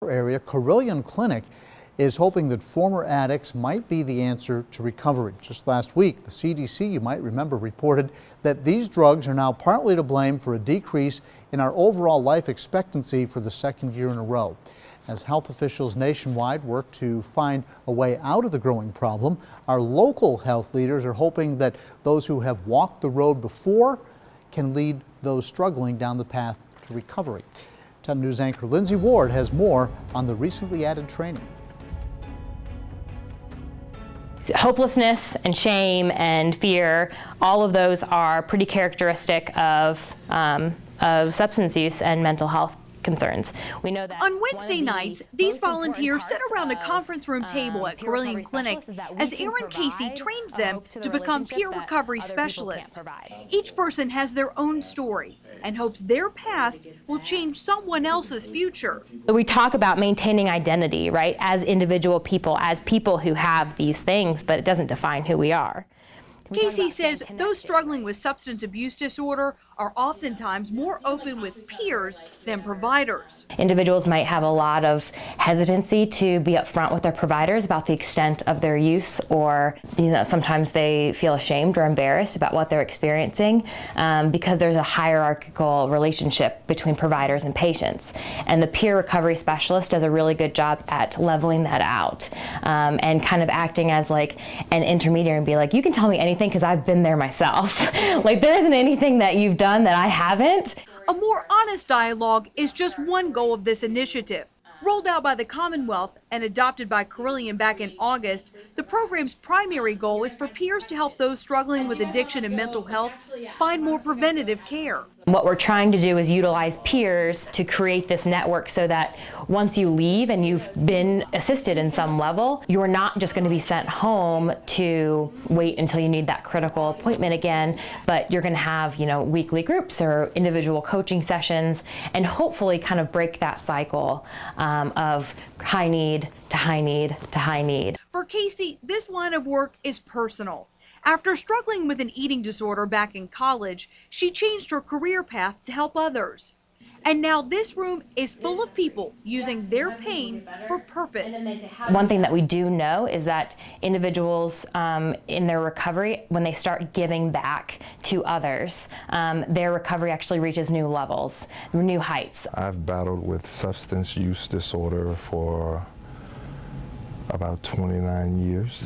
area, Carilion Clinic is hoping that former addicts might be the answer to recovery. Just last week, the CDC, you might remember, reported that these drugs are now partly to blame for a decrease in our overall life expectancy for the second year in a row. As health officials nationwide work to find a way out of the growing problem, our local health leaders are hoping that those who have walked the road before can lead those struggling down the path to recovery. 10 News anchor Lindsay Ward has more on the recently added training. Hopelessness and shame and fear, all of those are pretty characteristic of substance use and mental health concerns. We know that on Wednesday nights, these volunteers sit around a conference room table at Carilion Clinic as Erin Casey trains them to become peer recovery specialists. Each person has their own story and hopes their past will change someone else's future. We talk about maintaining identity, right, as individual people, as people who have these things, but it doesn't define who we are. Casey says those struggling with substance abuse disorder are oftentimes more open with peers than providers. Individuals might have a lot of hesitancy to be upfront with their providers about the extent of their use, or sometimes they feel ashamed or embarrassed about what they're experiencing because there's a hierarchical relationship between providers and patients. And the peer recovery specialist does a really good job at leveling that out and kind of acting as like an intermediary and be like, you can tell me anything because I've been there myself. Like, there isn't anything that you've done that I haven't. A more honest dialogue is just one goal of this initiative. Rolled out by the Commonwealth and adopted by Carilion back in August, the program's primary goal is for peers to help those struggling with addiction and mental health find more preventative care. What we're trying to do is utilize peers to create this network so that once you leave and you've been assisted in some level, you're not just going to be sent home to wait until you need that critical appointment again, but you're going to have, weekly groups or individual coaching sessions and hopefully kind of break that cycle of high need to high need to high need. For Casey, this line of work is personal. After struggling with an eating disorder back in college, she changed her career path to help others. And now this room is full of people using their pain for purpose. One thing that we do know is that individuals in their recovery, when they start giving back to others, their recovery actually reaches new levels, new heights. I've battled with substance use disorder for about 29 years.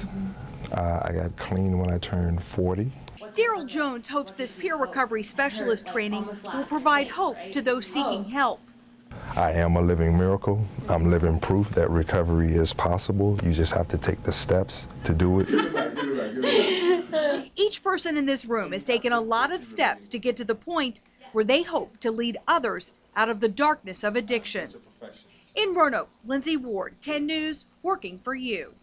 I got clean when I turned 40. Daryl Jones hopes this peer recovery specialist training will provide hope to those seeking help. I am a living miracle. I'm living proof that recovery is possible. You just have to take the steps to do it. Each person in this room has taken a lot of steps to get to the point where they hope to lead others out of the darkness of addiction. In Roanoke, Lindsay Ward, 10 News, working for you.